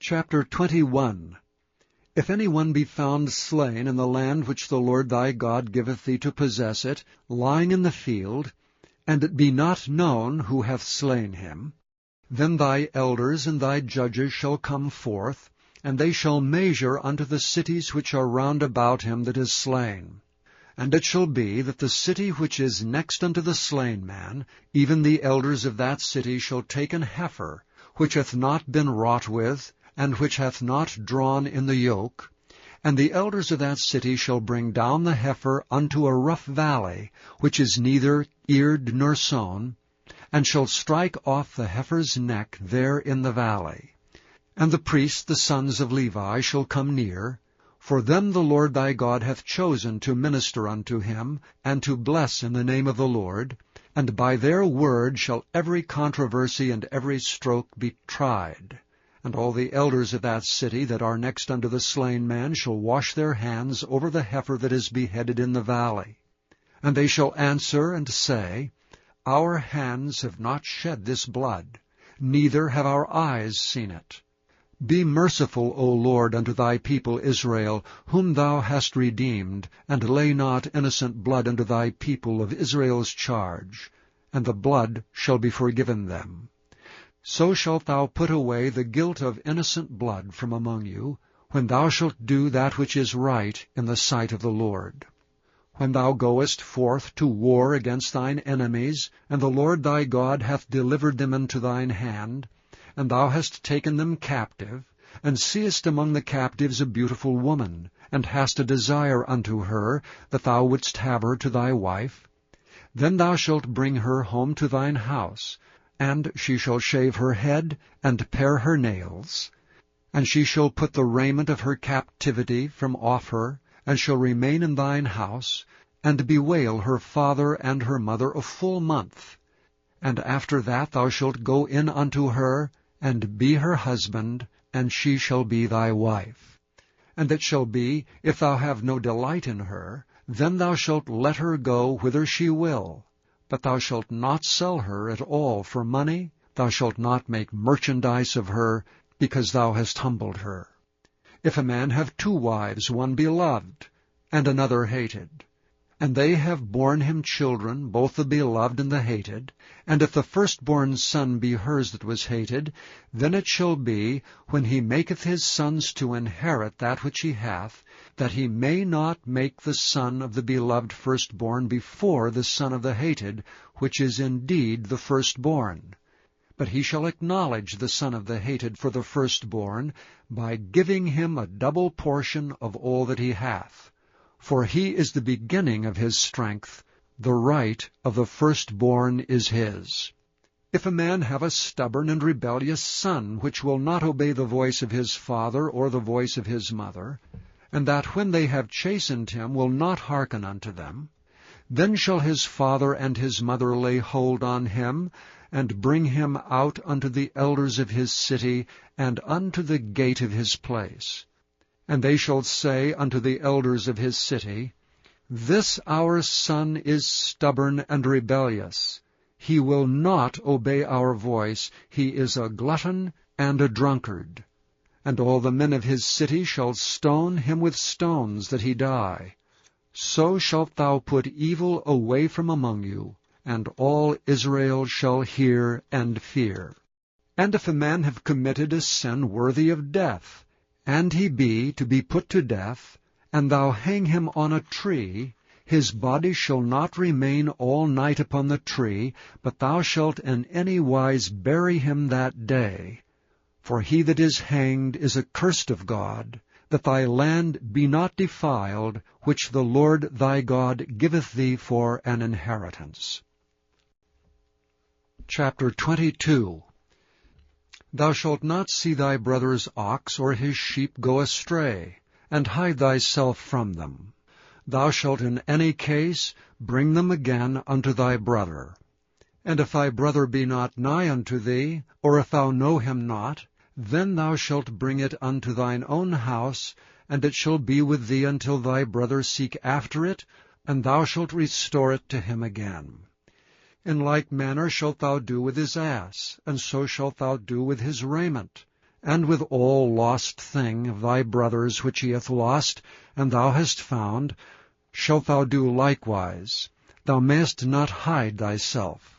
Chapter 21. If any one be found slain in the land which the Lord thy God giveth thee to possess it, lying in the field, and it be not known who hath slain him, then thy elders and thy judges shall come forth, and they shall measure unto the cities which are round about him that is slain. And it shall be that the city which is next unto the slain man, even the elders of that city shall take an heifer, which hath not been wrought with, and which hath not drawn in the yoke, and the elders of that city shall bring down the heifer unto a rough valley, which is neither eared nor sown, and shall strike off the heifer's neck there in the valley. And the priests, the sons of Levi, shall come near, for them the Lord thy God hath chosen to minister unto him, and to bless in the name of the Lord, and by their word shall every controversy and every stroke be tried. And all the elders of that city that are next unto the slain man shall wash their hands over the heifer that is beheaded in the valley. And they shall answer and say, Our hands have not shed this blood, neither have our eyes seen it. Be merciful, O Lord, unto thy people Israel, whom thou hast redeemed, and lay not innocent blood unto thy people of Israel's charge, and the blood shall be forgiven them. So shalt thou put away the guilt of innocent blood from among you, when thou shalt do that which is right in the sight of the Lord. When thou goest forth to war against thine enemies, and the Lord thy God hath delivered them into thine hand, and thou hast taken them captive, and seest among the captives a beautiful woman, and hast a desire unto her, that thou wouldst have her to thy wife, then thou shalt bring her home to thine house, and she shall shave her head, and pare her nails. And she shall put the raiment of her captivity from off her, and shall remain in thine house, and bewail her father and her mother a full month. And after that thou shalt go in unto her, and be her husband, and she shall be thy wife. And it shall be, if thou have no delight in her, then thou shalt let her go whither she will. But thou shalt not sell her at all for money, thou shalt not make merchandise of her, because thou hast humbled her. If a man have 2 wives, one beloved, and another hated, and they have borne him children, both the beloved and the hated, and if the firstborn son be hers that was hated, then it shall be, when he maketh his sons to inherit that which he hath, that he may not make the son of the beloved firstborn before the son of the hated, which is indeed the firstborn. But he shall acknowledge the son of the hated for the firstborn, by giving him a double portion of all that he hath. For he is the beginning of his strength, the right of the firstborn is his. If a man have a stubborn and rebellious son, which will not obey the voice of his father or the voice of his mother, and that when they have chastened him will not hearken unto them, then shall his father and his mother lay hold on him, and bring him out unto the elders of his city, and unto the gate of his place. And they shall say unto the elders of his city, This our son is stubborn and rebellious. He will not obey our voice. He is a glutton and a drunkard. And all the men of his city shall stone him with stones, that he die. So shalt thou put evil away from among you, and all Israel shall hear and fear. And if a man have committed a sin worthy of death, and he be to be put to death, and thou hang him on a tree, his body shall not remain all night upon the tree, but thou shalt in any wise bury him that day. For he that is hanged is accursed of God, that thy land be not defiled, which the Lord thy God giveth thee for an inheritance. Chapter 22. Thou shalt not see thy brother's ox or his sheep go astray, and hide thyself from them. Thou shalt in any case bring them again unto thy brother. And if thy brother be not nigh unto thee, or if thou know him not, then thou shalt bring it unto thine own house, and it shall be with thee until thy brother seek after it, and thou shalt restore it to him again. In like manner shalt thou do with his ass, and so shalt thou do with his raiment. and with all lost thing of thy brother's which he hath lost, and thou hast found, shalt thou do likewise. Thou mayest not hide thyself.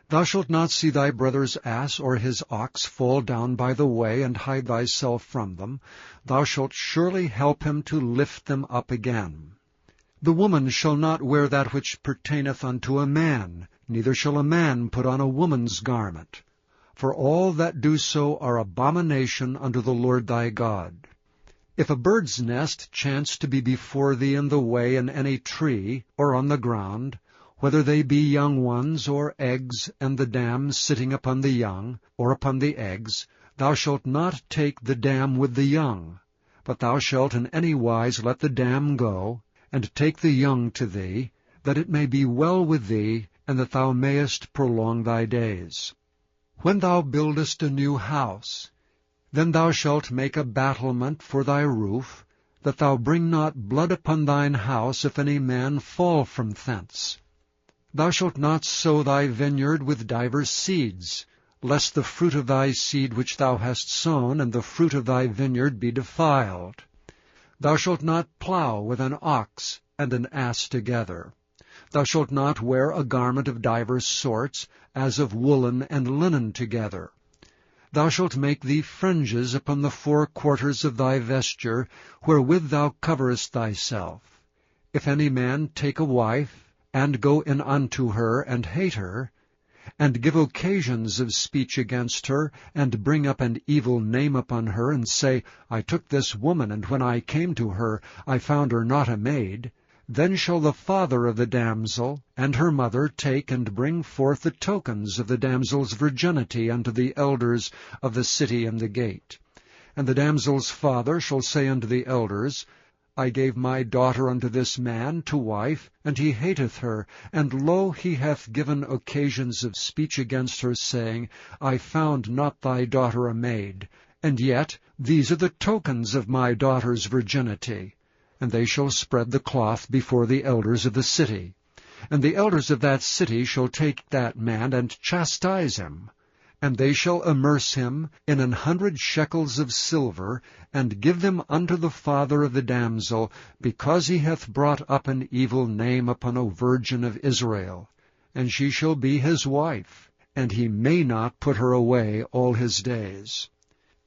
Thou shalt not see thy brother's ass or his ox fall down by the way, and hide thyself from them. Thou shalt surely help him to lift them up again. The woman shall not wear that which pertaineth unto a man, neither shall a man put on a woman's garment. For all that do so are abomination unto the Lord thy God. If a bird's nest chance to be before thee in the way in any tree, or on the ground, whether they be young ones, or eggs, and the dam sitting upon the young, or upon the eggs, thou shalt not take the dam with the young, but thou shalt in any wise let the dam go, and take the young to thee, that it may be well with thee, and that thou mayest prolong thy days. When thou buildest a new house, then thou shalt make a battlement for thy roof, that thou bring not blood upon thine house if any man fall from thence. Thou shalt not sow thy vineyard with divers seeds, lest the fruit of thy seed which thou hast sown and the fruit of thy vineyard be defiled. Thou shalt not plow with an ox and an ass together. Thou shalt not wear a garment of divers sorts, as of woolen and linen together. Thou shalt make thee fringes upon the 4 quarters of thy vesture, wherewith thou coverest thyself. If any man take a wife, and go in unto her, and hate her, and give occasions of speech against her, and bring up an evil name upon her, and say, I took this woman, and when I came to her, I found her not a maid, then shall the father of the damsel and her mother take and bring forth the tokens of the damsel's virginity unto the elders of the city and the gate. And the damsel's father shall say unto the elders, I gave my daughter unto this man to wife, and he hateth her, and lo, he hath given occasions of speech against her, saying, I found not thy daughter a maid, and yet these are the tokens of my daughter's virginity. And they shall spread the cloth before the elders of the city. And the elders of that city shall take that man and chastise him. And they shall immerse him in 100 shekels of silver, and give them unto the father of the damsel, because he hath brought up an evil name upon a virgin of Israel. And she shall be his wife, and he may not put her away all his days.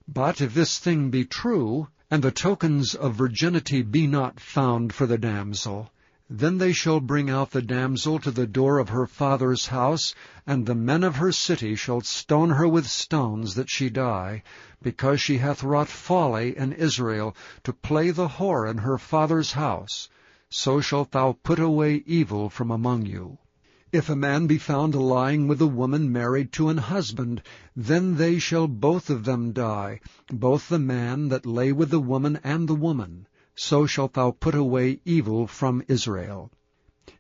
But if this thing be true, and the tokens of virginity be not found for the damsel, then they shall bring out the damsel to the door of her father's house, and the men of her city shall stone her with stones that she die, because she hath wrought folly in Israel, to play the whore in her father's house. So shalt thou put away evil from among you. If a man be found lying with a woman married to an husband, then they shall both of them die, both the man that lay with the woman and the woman. So shalt thou put away evil from Israel.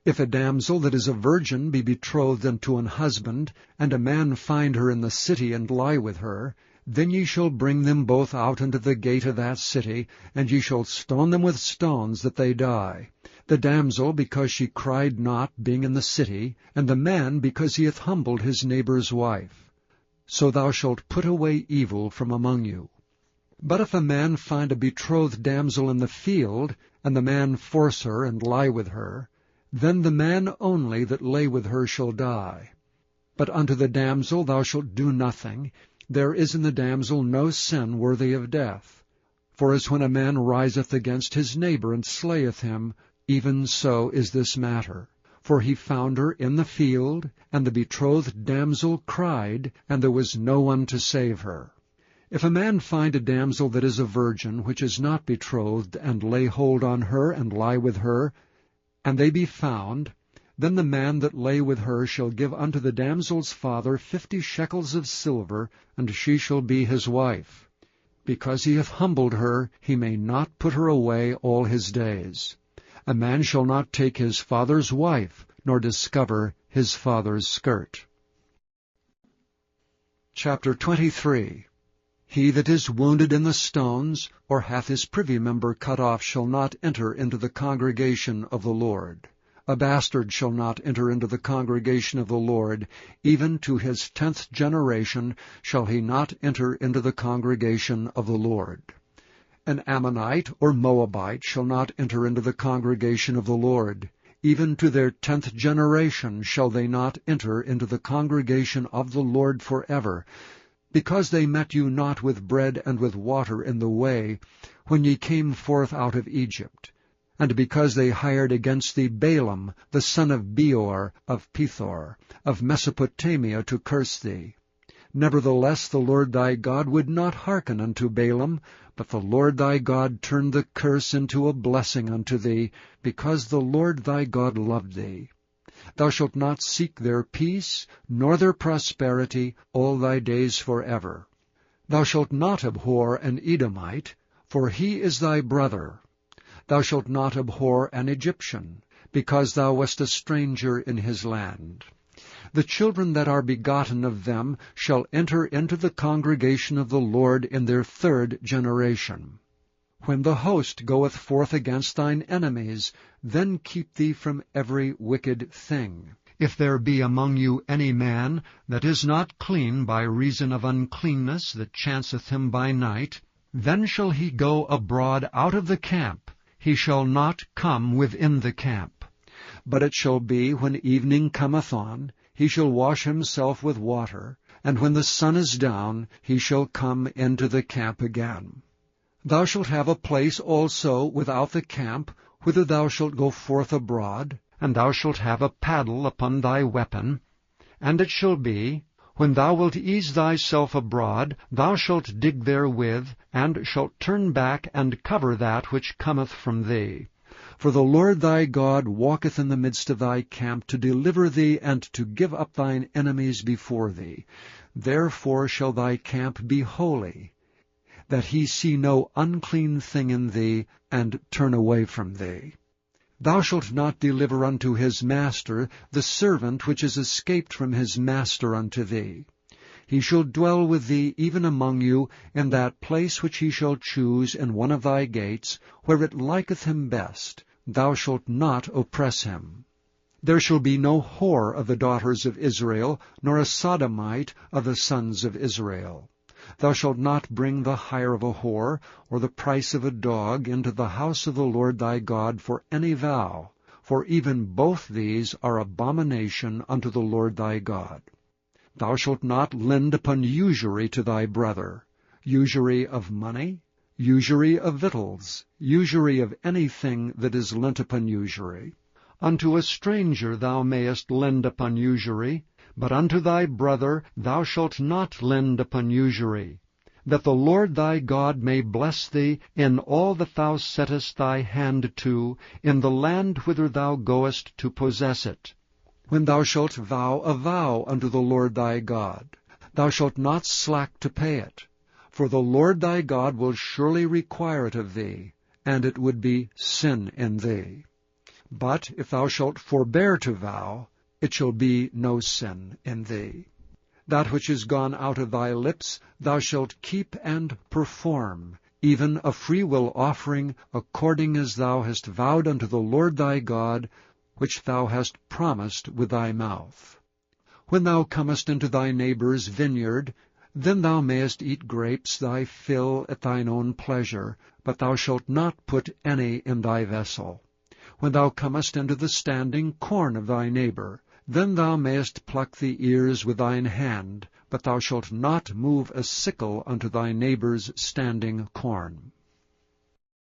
If a damsel that is a virgin be betrothed unto an husband, and a man find her in the city and lie with her, then ye shall bring them both out into the gate of that city, and ye shall stone them with stones that they die. The damsel, because she cried not, being in the city, and the man, because he hath humbled his neighbour's wife. So thou shalt put away evil from among you. But if a man find a betrothed damsel in the field, and the man force her and lie with her, then the man only that lay with her shall die. But unto the damsel thou shalt do nothing. There is in the damsel no sin worthy of death. For as when a man riseth against his neighbour and slayeth him, even so is this matter. For he found her in the field, and the betrothed damsel cried, and there was no one to save her. If a man find a damsel that is a virgin, which is not betrothed, and lay hold on her, and lie with her, and they be found, then the man that lay with her shall give unto the damsel's father 50 shekels of silver, and she shall be his wife. Because he hath humbled her, he may not put her away all his days. A man shall not take his father's wife, nor discover his father's skirt. Chapter 23. He that is wounded in the stones, or hath his privy member cut off, shall not enter into the congregation of the Lord. A bastard shall not enter into the congregation of the Lord. Even to his 10th generation shall he not enter into the congregation of the Lord. An Ammonite or Moabite shall not enter into the congregation of the Lord. Even to their 10th generation shall they not enter into the congregation of the Lord forever, because they met you not with bread and with water in the way, when ye came forth out of Egypt, and because they hired against thee Balaam, the son of Beor, of Pethor, of Mesopotamia, to curse thee. Nevertheless the Lord thy God would not hearken unto Balaam, but the Lord thy God turned the curse into a blessing unto thee, because the Lord thy God loved thee. Thou shalt not seek their peace, nor their prosperity, all thy days forever. Thou shalt not abhor an Edomite, for he is thy brother. Thou shalt not abhor an Egyptian, because thou wast a stranger in his land. The children that are begotten of them shall enter into the congregation of the Lord in their 3rd generation. When the host goeth forth against thine enemies, then keep thee from every wicked thing. If there be among you any man that is not clean by reason of uncleanness that chanceth him by night, then shall he go abroad out of the camp. He shall not come within the camp. But it shall be, when evening cometh on, he shall wash himself with water, and when the sun is down, he shall come into the camp again. Thou shalt have a place also without the camp, whither thou shalt go forth abroad, and thou shalt have a paddle upon thy weapon. And it shall be, when thou wilt ease thyself abroad, thou shalt dig therewith, and shalt turn back and cover that which cometh from thee. For the Lord thy God walketh in the midst of thy camp, to deliver thee, and to give up thine enemies before thee. Therefore shall thy camp be holy, that he see no unclean thing in thee, and turn away from thee. Thou shalt not deliver unto his master the servant which is escaped from his master unto thee. He shall dwell with thee even among you, in that place which he shall choose in one of thy gates, where it liketh him best. Thou shalt not oppress him. There shall be no whore of the daughters of Israel, nor a sodomite of the sons of Israel. Thou shalt not bring the hire of a whore, or the price of a dog, into the house of the Lord thy God for any vow, for even both these are abomination unto the Lord thy God. Thou shalt not lend upon usury to thy brother, usury of money, usury of victuals, usury of anything that is lent upon usury. Unto a stranger thou mayest lend upon usury, but unto thy brother thou shalt not lend upon usury, that the Lord thy God may bless thee in all that thou settest thy hand to, in the land whither thou goest to possess it. When thou shalt vow a vow unto the Lord thy God, thou shalt not slack to pay it, for the Lord thy God will surely require it of thee, and it would be sin in thee. But if thou shalt forbear to vow, it shall be no sin in thee. That which is gone out of thy lips thou shalt keep and perform, even a freewill offering, according as thou hast vowed unto the Lord thy God, which thou hast promised with thy mouth. When thou comest into thy neighbour's vineyard, then thou mayest eat grapes thy fill at thine own pleasure, but thou shalt not put any in thy vessel. When thou comest into the standing corn of thy neighbour, then thou mayest pluck the ears with thine hand, but thou shalt not move a sickle unto thy neighbour's standing corn.